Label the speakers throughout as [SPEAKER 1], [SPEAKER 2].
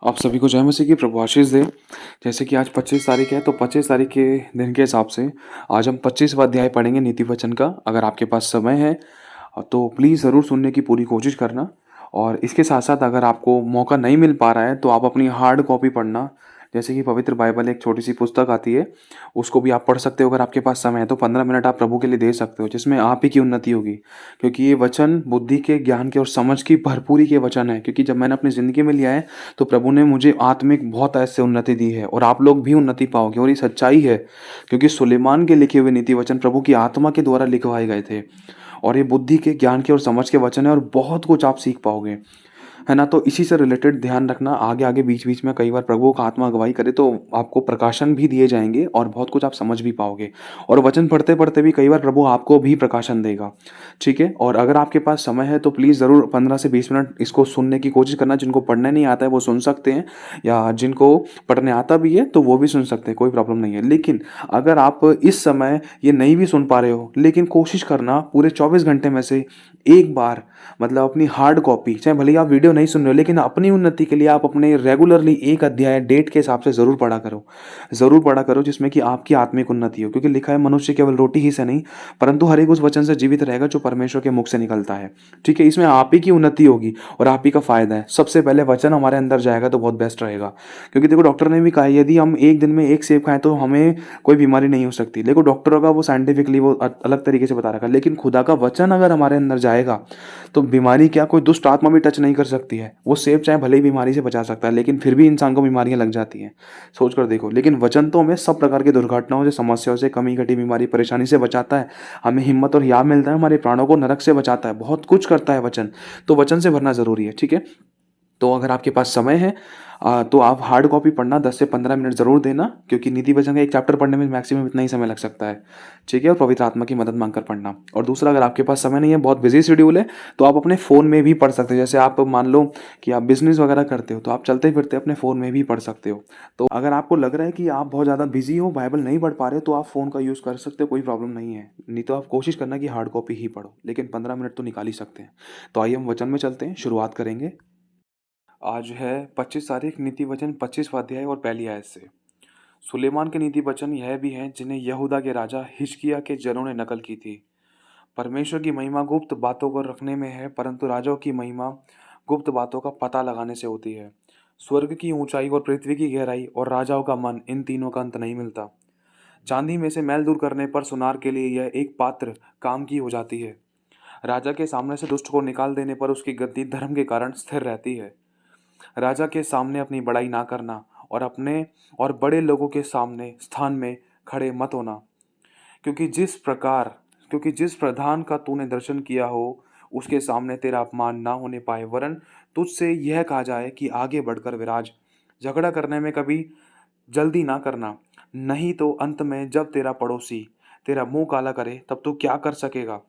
[SPEAKER 1] आप सभी को जय मसीह की प्रभु आशीष दे। जैसे कि आज 25 तारीख है, तो 25 तारीख के दिन के हिसाब से आज हम 25वां अध्याय पढ़ेंगे नीति वचन का। अगर आपके पास समय है तो प्लीज़ ज़रूर सुनने की पूरी कोशिश करना। और इसके साथ-साथ अगर आपको मौका नहीं मिल पा रहा है तो आप अपनी हार्ड कॉपी पढ़ना। जैसे कि पवित्र बाइबल एक छोटी-सी पुस्तक आती है, उसको भी आप पढ़ सकते हो। अगर आपके पास समय है तो 15 मिनट आप प्रभु के लिए दे सकते हो, जिसमें आप ही की उन्नति होगी। क्योंकि ये वचन बुद्धि के, ज्ञान के और समझ की भरपूरी के वचन है। क्योंकि जब मैंने अपनी ज़िंदगी में लिया है तो प्रभु ने मुझे आत्मिक बहुत ऐसे उन्नति दी है, और आप लोग भी उन्नति पाओगे। और ये सच्चाई है, क्योंकि सुलेमान के लिखे हुए नीति वचन प्रभु की आत्मा के द्वारा लिखवाए गए थे। और ये बुद्धि के, ज्ञान के और समझ के वचन है, और बहुत कुछ आप सीख पाओगे, है ना? तो इसी से रिलेटेड ध्यान रखना। आगे-आगे, बीच-बीच में कई बार प्रभु का आत्मा अगुवाई करे तो आपको प्रकाशन भी दिए जाएँगे और बहुत कुछ आप समझ भी पाओगे। और वचन पढ़ते-पढ़ते भी कई बार प्रभु आपको भी प्रकाशन देगा, ठीक है? और अगर आपके पास समय है तो प्लीज़ ज़रूर 15 से 20 मिनट इसको सुनने की कोशिश करना। जिनको पढ़ने नहीं आता है वो सुन सकते हैं, या जिनको पढ़ने आता भी है तो वो भी सुन सकते हैं, कोई प्रॉब्लम नहीं है। लेकिन अगर आप इस समय ये नहीं भी सुन पा रहे हो, लेकिन कोशिश करना पूरे 24 घंटे में से एक बार, मतलब अपनी हार्ड कॉपी, चाहे भले ही आप वीडियो नहीं सुन रहे हो, लेकिन अपनी उन्नति के लिए आप अपने रेगुलरली एक अध्याय डेट के हिसाब से ज़रूर पढ़ा करो। ज़रूर पढ़ा करो, जिसमें कि आपकी आत्मिक उन्नति हो। क्योंकि लिखा है, मनुष्य केवल रोटी ही से नहीं परंतु हर एक उस वचन से जीवित रहेगा जो परमेश्वर के मुख से निकलता है। ठीक है? इसमें आप ही की उन्नति होगी और आप ही का फ़ायदा है। सबसे पहले वचन हमारे अंदर जाएगा तो बहुत बेस्ट रहेगा। क्योंकि देखो, डॉक्टर ने भी कहा है, यदि हम एक दिन में एक सेब खाएँ तो हमें कोई बीमारी नहीं हो सकती। देखो, डॉक्टरों का वो साइंटिफिकली वो अलग तरीके से बता रखा है, लेकिन खुदा का वचन अगर हमारे अंदर जाएगा तो बीमारी क्या, कोई दुष्ट आत्मा भी टच नहीं कर सकती है। वो सेब चाहे भले ही बीमारी से बचा सकता है, लेकिन फिर भी इंसान को बीमारियां लग जाती हैं। सोच कर देखो। लेकिन वचन तो हमें सब प्रकार की दुर्घटनाओं से, समस्याओं से, कमी कटी बीमारी परेशानी से बचाता है। हमें हिम्मत और हियाव मिलता है, हमारे प्राणों को नरक से बचाता है, बहुत कुछ करता है वचन। तो वचन से भरना जरूरी है, ठीक है? तो अगर आपके पास समय है तो आप हार्ड कॉपी पढ़ना 10 से 15 मिनट ज़रूर देना। क्योंकि नीति वचन का एक चैप्टर पढ़ने में मैक्सिमम इतना ही समय लग सकता है, ठीक है? और पवित्र आत्मा की मदद मांगकर पढ़ना। और दूसरा, अगर आपके पास समय नहीं है, बहुत बिजी शेड्यूल है, तो आप अपने फ़ोन में भी पढ़ सकते हो। जैसे आप मान लो कि आप बिजनेस वगैरह करते हो, तो आप चलते फिरते अपने फ़ोन में भी पढ़ सकते हो। तो अगर आपको लग रहा है कि आप बहुत ज़्यादा बिजी हो, बाइबल नहीं पढ़ पा रहे हो, तो आप फ़ोन का यूज़ कर सकते हो, कोई प्रॉब्लम नहीं है। नहीं तो आप कोशिश करना कि हार्ड कॉपी ही पढ़ो, लेकिन 15 मिनट तो निकाल ही सकते हैं। तो आइए हम वचन में चलते हैं, शुरुआत करेंगे। आज है 25 तारीख, नीति वचन 25वां अध्याय और पहली आयत से। सुलेमान के नीति वचन यह भी हैं जिन्हें यहूदा के राजा हिजकिय्याह के जनों ने नकल की थी। परमेश्वर की महिमा गुप्त बातों को रखने में है, परंतु राजाओं की महिमा गुप्त बातों का पता लगाने से होती है। स्वर्ग की ऊंचाई और पृथ्वी की गहराई और राजाओं का मन, इन तीनों का अंत नहीं मिलता। चांदी में से मैल दूर करने पर सुनार के लिए यह एक पात्र काम की हो जाती है। राजा के सामने से दुष्ट को निकाल देने पर उसकी गद्दी धर्म के कारण स्थिर रहती है। राजा के सामने अपनी बड़ाई ना करना, और अपने और बड़े लोगों के सामने स्थान में खड़े मत होना। क्योंकि जिस प्रकार क्योंकि जिस प्रधान का तूने दर्शन किया हो, उसके सामने तेरा अपमान ना होने पाए, वरन तुझसे यह कहा जाए कि आगे बढ़कर विराज। झगड़ा करने में कभी जल्दी ना करना, नहीं तो अंत में जब तेरा पड़ोसी तेरा मुंह काला करे तब तू क्या कर सकेगा।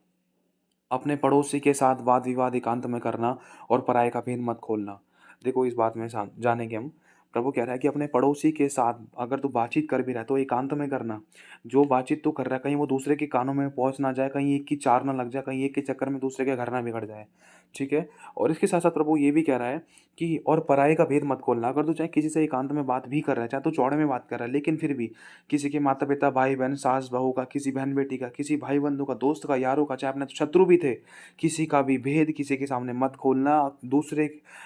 [SPEAKER 1] अपने पड़ोसी के साथ वाद विवाद एकांत में करना, और पराये का भेद मत खोलना। देखो, इस बात में जानेंगे हम। प्रभु कह रहा है कि अपने पड़ोसी के साथ अगर तू बातचीत कर भी रहा है तो एकांत में करना। जो बातचीत तू कर रहा है, कहीं वो दूसरे के कानों में पहुंच ना जाए, कहीं एक की चार ना लग जाए, कहीं एक के चक्कर में दूसरे के घर ना बिगड़ जाए, ठीक है? और इसके साथ साथ प्रभु ये भी कह रहा है कि और पराये का भेद मत खोलना। अगर तू चाहे किसी से एकांत में बात भी कर रहा है, चाहे तू चौड़े में बात कर रहा है, लेकिन फिर भी किसी के माता पिता, भाई बहन, सास बहू का, किसी बहन बेटी का, किसी भाई बंधु का, दोस्त का, यारों का, चाहे अपने शत्रु भी थे, किसी का भी भेद किसी के सामने मत खोलना।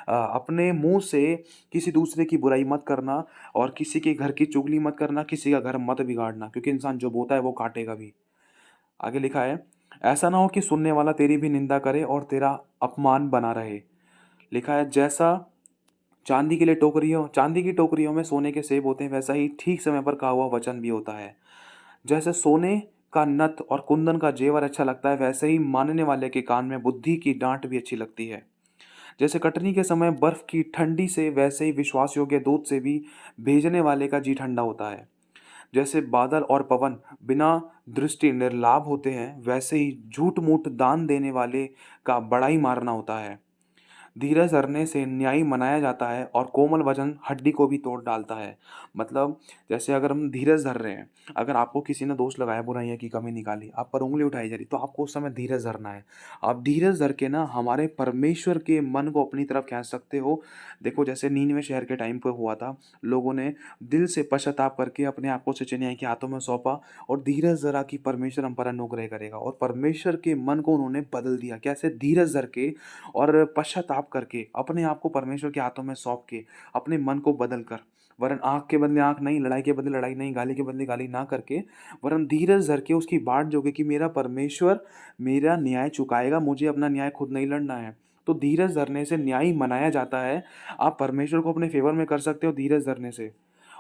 [SPEAKER 1] अपने मुंह से किसी दूसरे की बुराई मत करना, और किसी के घर की चुगली मत करना, किसी का घर मत बिगाड़ना, क्योंकि इंसान जो बोता है वो काटेगा भी। आगे लिखा है, ऐसा ना हो कि सुनने वाला तेरी भी निंदा करे और तेरा अपमान बना रहे। लिखा है, जैसा चांदी की टोकरियों में सोने के सेब होते हैं, वैसा ही ठीक समय पर कहा हुआ वचन भी होता है। जैसे सोने का नथ और कुंदन का जेवर अच्छा लगता है, वैसे ही मानने वाले के कान में बुद्धि की डांट भी अच्छी लगती है। जैसे कटनी के समय बर्फ की ठंडी से, वैसे ही विश्वास योग्य दूध से भी भेजने वाले का जी ठंडा होता है। जैसे बादल और पवन बिना दृष्टि निर्लाभ होते हैं, वैसे ही झूठ मूठ दान देने वाले का बड़ाई मारना होता है। धीरज धरने से न्याय मनाया जाता है और कोमल वचन हड्डी को भी तोड़ डालता है। मतलब जैसे अगर हम धीरज धर रहे हैं, अगर आपको किसी ने दोष लगाया, बुराइयाँ की कमी निकाली, आप पर उँगली उठाई जा रही, तो आपको उस समय धीरज धरना है। आप धीरज धर के ना हमारे परमेश्वर के मन को अपनी तरफ खींच सकते हो। देखो जैसे नीनवे शहर के टाइम पे हुआ था, लोगों ने दिल से पश्चाताप करके अपने आप को सच्चे न्याय के हाथों में सौंपा और धीरज धरा कि परमेश्वर हम पर अनुग्रह करेगा, और परमेश्वर के मन को उन्होंने बदल दिया। कैसे? धीरज धर के और पश्चाताप करके, अपने आप को परमेश्वर के हाथों में सौंप के, अपने मन को बदल कर, वरन आँख के बदले आँख नहीं, लड़ाई के बदले लड़ाई नहीं, गाली के बदले गाली ना करके, वरन धीरज धर के उसकी बाट जोगे कि मेरा परमेश्वर मेरा न्याय चुकाएगा, मुझे अपना न्याय खुद नहीं लड़ना है। तो धीरज धरने से न्याय मनाया जाता है। आप परमेश्वर को अपने फ़ेवर में कर सकते हो धीरज धरने से।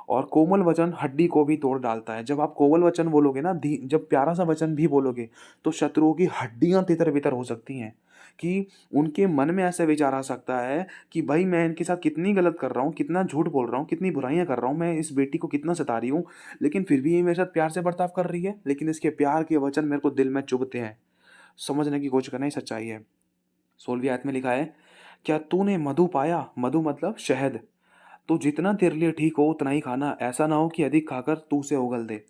[SPEAKER 1] और कोमल वचन हड्डी को भी तोड़ डालता है। जब आप कोमल वचन बोलोगे ना, जब प्यारा सा वचन भी बोलोगे, तो शत्रुओं की हड्डियाँ तितर-बितर हो सकती हैं, कि उनके मन में ऐसा विचार आ सकता है कि भाई मैं इनके साथ कितनी गलत कर रहा हूँ, कितना झूठ बोल रहा हूँ, कितनी बुराइयाँ कर रहा हूँ, मैं इस बेटी को कितना सता रही हूँ, लेकिन फिर भी ये मेरे साथ प्यार से बर्ताव कर रही है। लेकिन इसके प्यार के वचन मेरे को दिल में चुभते हैं। समझने की कोशिश करना, ये सच्चाई है। 16वीं आयत में लिखा है, क्या तूने मधु पाया? मधु मतलब शहद। तो जितना तेरे लिए ठीक हो उतना ही खाना, ऐसा ना हो कि अधिक खाकर तू उसे उगल दे।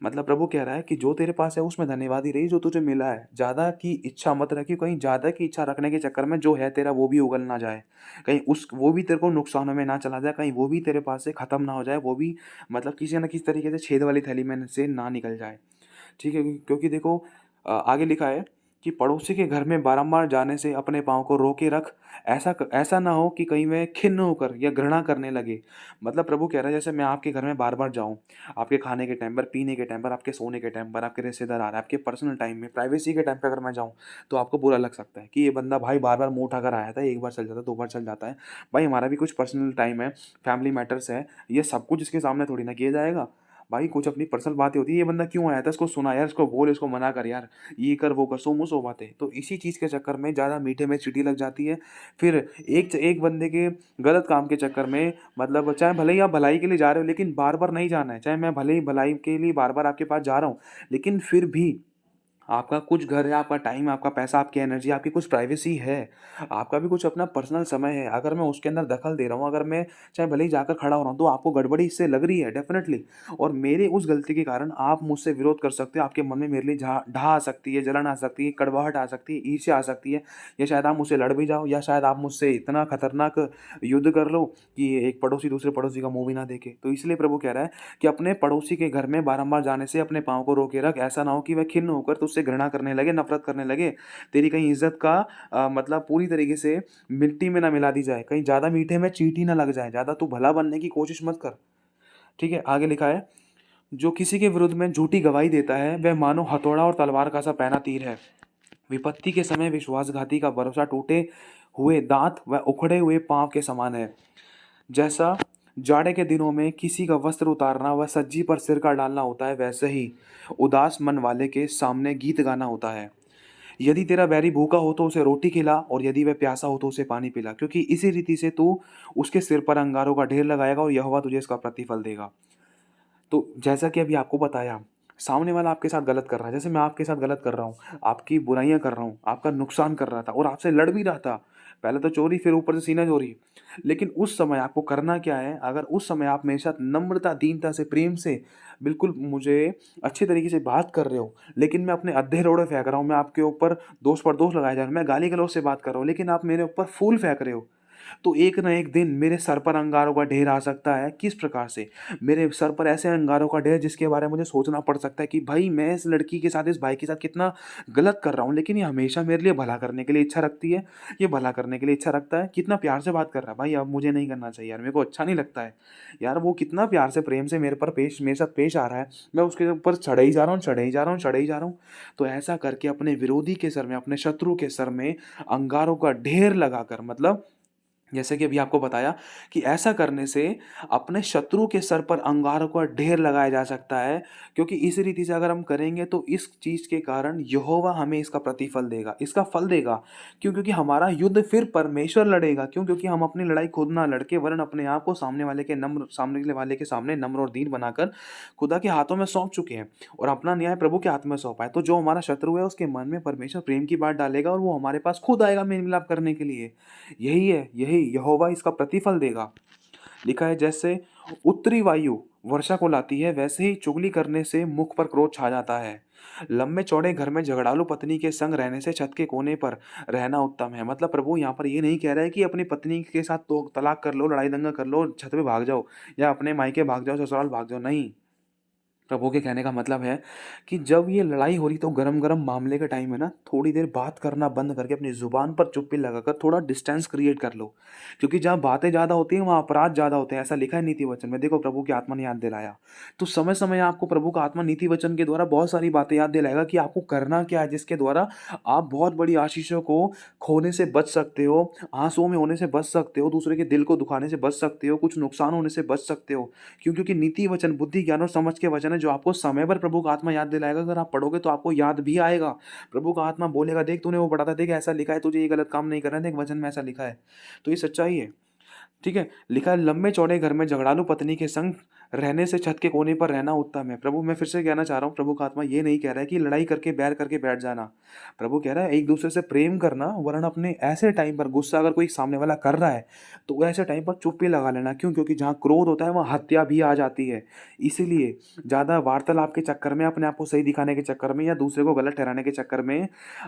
[SPEAKER 1] मतलब प्रभु कह रहा है कि जो तेरे पास है उसमें धन्यवाद ही रही, जो तुझे मिला है। ज़्यादा की इच्छा मत रखी, कहीं ज़्यादा की इच्छा रखने के चक्कर में जो है तेरा वो भी उगल ना जाए, कहीं उस वो भी तेरे को नुकसान में ना चला जाए, कहीं वो भी तेरे पास से ख़त्म ना हो जाए, वो भी मतलब किसी न किसी तरीके से छेद वाली थैली में से ना निकल जाए। ठीक है? क्योंकि देखो आगे लिखा है कि पड़ोसी के घर में बारंबार जाने से अपने पाँव को रोके रख, ऐसा ना हो कि कहीं वह खिन्न होकर या घृणा करने लगे। मतलब प्रभु कह रहा है जैसे मैं आपके घर में बार-बार जाऊँ, आपके खाने के टाइम पर, पीने के टाइम पर, आपके सोने के टाइम पर, आपके रिश्तेदार आ रहे हैं, आपके पर्सनल टाइम में, प्राइवेसी के टाइम पे अगर मैं जाऊँ, तो आपको बुरा लग सकता है कि ये बंदा भाई बार-बार मुँह उठाकर आया था, 1 बार चल जाता है, 2 बार चल जाता है। भाई हमारा भी कुछ पर्सनल टाइम है, फैमिली मैटर्स है, ये सब कुछ इसके सामने थोड़ी ना किया जाएगा। भाई कुछ अपनी पर्सनल बातें होती है, ये बंदा क्यों आया था, इसको सुना यार, इसको बोल, इसको मना कर यार, ये कर, वो कर, सो मुँह सो बातें। तो इसी चीज़ के चक्कर में ज़्यादा मीठे में चींटी लग जाती है। फिर एक बंदे के गलत काम के चक्कर में, मतलब चाहे भले ही आप भलाई के लिए जा रहे हो, लेकिन बार-बार नहीं जाना है। चाहे मैं भले ही भलाई के लिए बार-बार आपके पास जा रहा हूँ, लेकिन फिर भी आपका कुछ घर है, आपका टाइम, आपका पैसा, आपकी एनर्जी, आपकी कुछ प्राइवेसी है, आपका भी कुछ अपना पर्सनल समय है। अगर मैं उसके अंदर दखल दे रहा हूँ, अगर मैं चाहे भले ही जाकर खड़ा हो रहा हूँ, तो आपको गड़बड़ी इससे लग रही है डेफ़िनेटली, और मेरे उस गलती के कारण आप मुझसे विरोध कर सकते हो। आपके मन में मेरे लिए ढा आ सकती है, जलन आ सकती है, कड़वाहट आ सकती है, ईर्ष्या आ सकती है, या शायद आप मुझसे लड़ भी जाओ, या शायद आप मुझसे इतना खतरनाक युद्ध कर लो कि एक पड़ोसी दूसरे पड़ोसी का मुँह भी ना देखे। तो इसलिए प्रभु कह रहा है कि अपने पड़ोसी के घर में बारंबार जाने से अपने पाँव को रोके रख, ऐसा ना हो कि वह खिन्न होकर तुझसे घृणा करने लगे, नफ़रत करने लगे। तेरी कहीं इज़्ज़त का मतलब पूरी तरीके से मिट्टी में ना मिला दी जाए, कहीं ज़्यादा मीठे में चींटी ना लग जाए, ज़्यादा तू भला बनने की कोशिश मत कर। ठीक है? आगे लिखा है, जो किसी के विरुद्ध में झूठी गवाही देता है, वह मानो हथौड़ा और तलवार का सा पहना तीर है। विपत्ति के समय विश्वासघाती का भरोसा टूटे हुए दाँत व उखड़े हुए पाँव के समान है। जैसा जाड़े के दिनों में किसी का वस्त्र उतारना व सज्जी पर सिर का डालना होता है, वैसे ही उदास मन वाले के सामने गीत गाना होता है। यदि तेरा बैरी भूखा हो तो उसे रोटी खिला, और यदि वह प्यासा हो तो उसे पानी पिला, क्योंकि इसी रीति से तू उसके सिर पर अंगारों का ढेर लगाएगा और यहोवा तुझे इसका प्रतिफल देगा। तो जैसा कि अभी आपको बताया, सामने वाला आपके साथ गलत कर रहा है, जैसे मैं आपके साथ गलत कर रहा हूँ, आपकी बुराइयाँ कर रहा हूँ, आपका नुकसान कर रहा था और आपसे लड़ भी रहा था। पहले तो चोरी, फिर ऊपर से सीना चोरी। लेकिन उस समय आपको करना क्या है? अगर उस समय आप मेरे साथ नम्रता, दीनता से, प्रेम से बिल्कुल मुझे अच्छे तरीके से बात कर रहे हो, लेकिन मैं अपने अद्धे रोड़े फेंक रहा हूँ, मैं आपके ऊपर दोष पर दोष लगाए जा रहा हूँ, मैं गाली-गलौज से बात कर रहा हूँ, लेकिन आप मेरे ऊपर फूल फेंक रहे हो, तो एक ना एक दिन मेरे सर पर अंगारों का ढेर आ सकता है। किस प्रकार से? मेरे सर पर ऐसे अंगारों का ढेर जिसके बारे में मुझे सोचना पड़ सकता है कि भाई मैं इस लड़की के साथ, इस भाई के साथ कितना गलत कर रहा हूँ, लेकिन ये हमेशा मेरे लिए भला करने के लिए इच्छा रखती है, ये भला करने के लिए इच्छा रखता है, कितना प्यार से बात कर रहा है। भाई अब मुझे नहीं करना चाहिए यार, मेरे को अच्छा नहीं लगता है। यार वो कितना प्यार से, प्रेम से मेरे साथ पेश आ रहा है, मैं उसके ऊपर चढ़े ही जा रहा हूँ, चढ़े ही जा रहा हूँ, चढ़े ही जा रहा हूँ। तो ऐसा करके अपने विरोधी के सर में, अपने शत्रु के सर में अंगारों का ढेर लगाकर, मतलब जैसे कि अभी आपको बताया कि ऐसा करने से अपने शत्रु के सर पर अंगारों का ढेर लगाया जा सकता है, क्योंकि इस रीति से अगर हम करेंगे तो इस चीज़ के कारण यहोवा हमें इसका प्रतिफल देगा, इसका फल देगा। क्यों? क्योंकि हमारा युद्ध फिर परमेश्वर लड़ेगा। क्यों? क्योंकि हम अपनी लड़ाई खुद ना लड़के वरन अपने आप को सामने वाले के सामने नम्र और दीन बनाकर खुदा के हाथों में सौंप चुके हैं और अपना न्याय प्रभु के हाथ में सौंपा है। तो जो हमारा शत्रु है उसके मन में परमेश्वर प्रेम की बात डालेगा और वो हमारे पास खुद आएगा मेल मिलाप करने के लिए। यही यहोवा इसका प्रतिफल देगा। लिखा है, जैसे उत्तरी वायु वर्षा को लाती है वैसे ही चुगली करने से मुख पर क्रोध छा जाता है। लंबे चौड़े घर में झगड़ालू पत्नी के संग रहने से छत के कोने पर रहना उत्तम है। मतलब प्रभु यहाँ पर ये नहीं कह रहा है कि अपनी पत्नी के साथ तो तलाक कर लो, लड़ाई दंगा कर लो, छत पे भाग जाओ या अपने मायके भाग जाओ, ससुराल भाग जाओ। नहीं, प्रभु के कहने का मतलब है कि जब ये लड़ाई हो रही तो गरम-गरम मामले के टाइम में ना थोड़ी देर बात करना बंद करके अपनी ज़ुबान पर चुप्पी लगाकर थोड़ा डिस्टेंस क्रिएट कर लो। क्योंकि जहाँ बातें ज़्यादा होती हैं वहाँ अपराध ज़्यादा होते हैं, ऐसा लिखा है नीति वचन में। देखो प्रभु की आत्मा ने याद दिलाया। तो समय-समय आपको प्रभु का आत्मा नीति वचन के द्वारा बहुत सारी बातें याद दिलाएगा कि आपको करना क्या है, जिसके द्वारा आप बहुत बड़ी आशीषों को खोने से बच सकते हो, आँसुओं में होने से बच सकते हो, दूसरे के दिल को दुखाने से बच सकते हो, कुछ नुकसान होने से बच सकते हो। क्यों? क्योंकि नीति वचन बुद्धि, ज्ञान और समझ के वचन है जो आपको समय पर प्रभु का आत्मा याद दिलाएगा। अगर आप पढ़ोगे तो आपको याद भी आएगा। प्रभु का आत्मा बोलेगा, देख तूने वो पढ़ा था, देख ऐसा लिखा है, तुझे ये गलत काम नहीं करना है, देख वचन में ऐसा लिखा है। तो ये सच्चाई है। ठीक है? लिखा है, लंबे चौड़े घर में झगड़ालू पत्नी के संग रहने से छत के कोने पर रहना उत्तम है। प्रभु मैं फिर से कहना चाह रहा हूँ, प्रभु का आत्मा ये नहीं कह रहा है कि लड़ाई करके बैर करके बैठ जाना। प्रभु कह रहा है एक दूसरे से प्रेम करना, वरन अपने ऐसे टाइम पर गुस्सा अगर कोई सामने वाला कर रहा है तो ऐसे टाइम पर चुप्पी लगा लेना। क्यों? क्योंकि जहाँ क्रोध होता है वहाँ हत्या भी आ जाती है। इसीलिए ज़्यादा वार्तालाप के चक्कर में, अपने आप को सही दिखाने के चक्कर में या दूसरे को गलत ठहराने के चक्कर में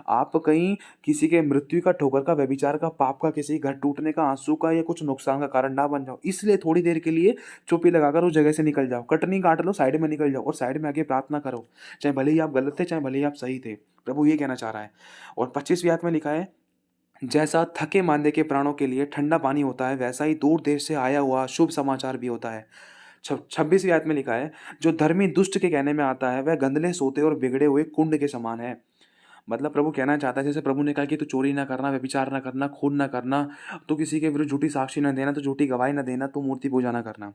[SPEAKER 1] आप कहीं किसी के मृत्यु का, ठोकर का, व्यभिचार का, पाप का, किसी घर टूटने का, आंसू का या कुछ नुकसान का कारण ना बन जाओ। इसलिए थोड़ी देर के लिए चुप्पी लगाकर उस जगह से निकल जाओ, कटनी काट लो, साइड में निकल जाओ और साइड में आके प्रार्थना करो। चाहे भले ही आप गलत थे, चाहे भले ही आप सही थे। प्रभु ये कहना चाह रहा है। और 25वीं आयत में लिखा है, जैसा थके मांदे के प्राणों के लिए ठंडा पानी होता है वैसा ही दूर देश से आया हुआ शुभ समाचार भी होता है। 26वीं आयत में लिखा है, जो धर्मी दुष्ट के कहने में आता है वह गंदले सोते और बिगड़े हुए कुंड के समान है। मतलब प्रभु कहना चाहता है, जैसे प्रभु ने कहा कि तू चोरी ना करना, व्यभिचार ना करना, खून ना करना, तू किसी के विरुद्ध झूठी साक्षी ना देना, तू झूठी गवाही ना देना, तू मूर्ति पूजा ना करना।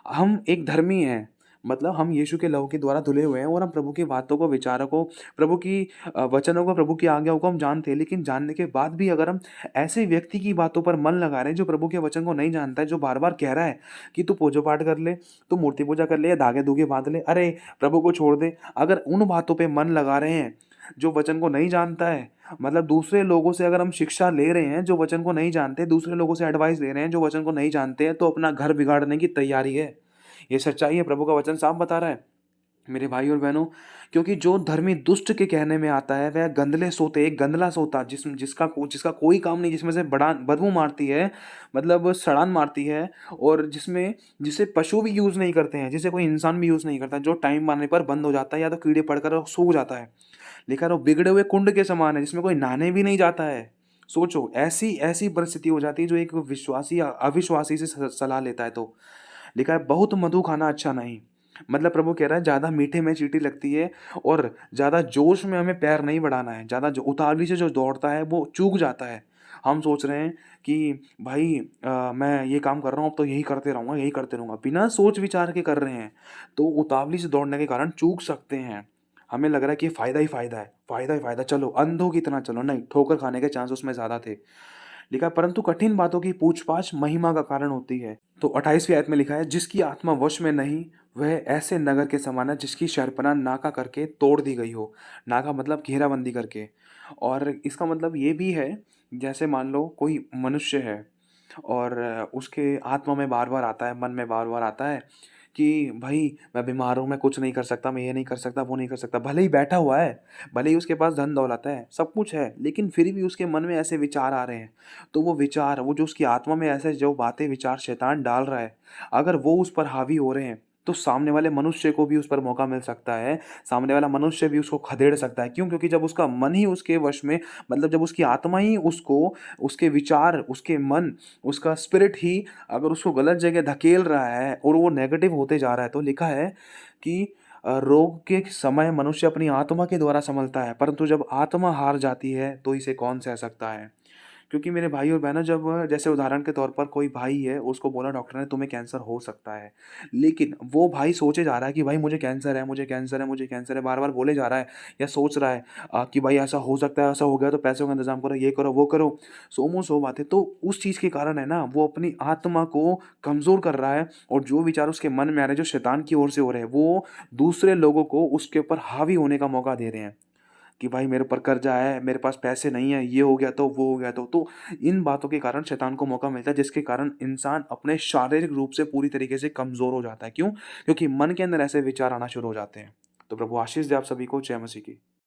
[SPEAKER 1] हम एक धर्मी हैं, मतलब हम यीशु के लहू के द्वारा धुले हुए हैं और हम प्रभु की बातों को, विचारों को, प्रभु की वचनों को, प्रभु की आज्ञाओं को हम जानते हैं। लेकिन जानने के बाद भी अगर हम ऐसे व्यक्ति की बातों पर मन लगा रहे हैं जो प्रभु के वचन को नहीं जानता है, जो बार-बार कह रहा है कि तू पूजा पाठ कर ले, तू मूर्ति पूजा कर ले या धागे-धूगे बाँध ले, अरे प्रभु को छोड़ दे। अगर उन बातों पे मन लगा रहे हैं जो वचन को नहीं जानता है, मतलब दूसरे लोगों से अगर हम शिक्षा ले रहे हैं जो वचन को नहीं जानते, दूसरे लोगों से एडवाइस ले रहे हैं जो वचन को नहीं जानते हैं, तो अपना घर बिगाड़ने की तैयारी है। ये सच्चाई है, प्रभु का वचन साफ बता रहा है मेरे भाई और बहनों। क्योंकि जो धर्मी दुष्ट के कहने में आता है वह गंदले सोते, एक गंदला सोता जिसका कोई काम नहीं, जिसमें से बड़ा बदबू मारती है, मतलब सड़ान मारती है, और जिसे पशु भी यूज़ नहीं करते हैं, जिसे कोई इंसान भी यूज़ नहीं करता, जो टाइम आने पर बंद हो जाता है या तो कीड़े पड़कर सूख जाता है। लिखा रहो बिगड़े हुए कुंड के समान है जिसमें कोई नहाने भी नहीं जाता है। सोचो ऐसी ऐसी परिस्थिति हो जाती है जो एक विश्वासी या अविश्वासी से सलाह लेता है। तो लिखा है, बहुत मधु खाना अच्छा नहीं। मतलब प्रभु कह रहा है ज़्यादा मीठे में चींटी लगती है और ज़्यादा जोश में हमें पैर नहीं बढ़ाना है। ज़्यादा जो उतावली से जो दौड़ता है वो चूक जाता है। हम सोच रहे हैं कि भाई मैं ये काम कर रहा हूँ अब तो यही करते रहूँगा, यही करते रहूँगा, बिना सोच विचार के कर रहे हैं तो उतावली से दौड़ने के कारण चूक सकते हैं। हमें लग रहा है कि फ़ायदा ही फ़ायदा है, फ़ायदा ही फ़ायदा, चलो अंधों की तरह चलो, नहीं, ठोकर खाने के चांस उसमें ज़्यादा थे। लिखा है, परंतु कठिन बातों की पूछ-पाछ महिमा का कारण होती है। तो 28वीं आयत में लिखा है, जिसकी आत्मा वश में नहीं वह ऐसे नगर के समान है जिसकी शहरपनाह नाका करके तोड़ दी गई हो। नाका मतलब घेराबंदी करके। और इसका मतलब ये भी है, जैसे मान लो कोई मनुष्य है और उसके आत्मा में बार-बार आता है, मन में बार-बार आता है कि भाई मैं बीमार हूँ, मैं कुछ नहीं कर सकता, मैं ये नहीं कर सकता, वो नहीं कर सकता। भले ही बैठा हुआ है, भले ही उसके पास धन-दौलत है, सब कुछ है, लेकिन फिर भी उसके मन में ऐसे विचार आ रहे हैं। तो वो विचार, वो जो उसकी आत्मा में ऐसे जो बातें, विचार शैतान डाल रहा है, अगर वो उस पर हावी हो रहे हैं, तो सामने वाले मनुष्य को भी उस पर मौका मिल सकता है। सामने वाला मनुष्य भी उसको खदेड़ सकता है। क्यों? क्योंकि जब उसका मन ही उसके वश में, मतलब जब उसकी आत्मा ही उसको, उसके विचार, उसके मन, उसका स्पिरिट ही अगर उसको गलत जगह धकेल रहा है और वो नेगेटिव होते जा रहा है, तो लिखा है कि रोग के समय मनुष्य अपनी आत्मा के द्वारा संभलता है, परंतु जब आत्मा हार जाती है तो इसे कौन सह सकता है। क्योंकि मेरे भाई और बहनों जब जैसे उदाहरण के तौर पर कोई भाई है, उसको बोला डॉक्टर ने तुम्हें कैंसर हो सकता है। लेकिन वो भाई सोचे जा रहा है कि भाई मुझे कैंसर है, मुझे कैंसर है, मुझे कैंसर है, बार-बार बोले जा रहा है या सोच रहा है कि भाई ऐसा हो सकता है, ऐसा हो गया तो पैसों का इंतज़ाम करो, ये करो, वो करो। सौ मुँह सौ बातें। तो उस चीज़ के कारण है ना, वो अपनी आत्मा को कमज़ोर कर रहा है और जो विचार उसके मन में आ रहे हैं, जो शैतान की ओर से हो रहे हैं, वो दूसरे लोगों को उसके ऊपर हावी होने का मौका दे रहे हैं। कि भाई मेरे ऊपर कर्जा है, मेरे पास पैसे नहीं है, ये हो गया तो, वो हो गया तो। तो इन बातों के कारण शैतान को मौका मिलता है जिसके कारण इंसान अपने शारीरिक रूप से पूरी तरीके से कमज़ोर हो जाता है। क्यों? क्योंकि मन के अंदर ऐसे विचार आना शुरू हो जाते हैं। तो प्रभु आशीष दे आप सभी को। जय मसीह की।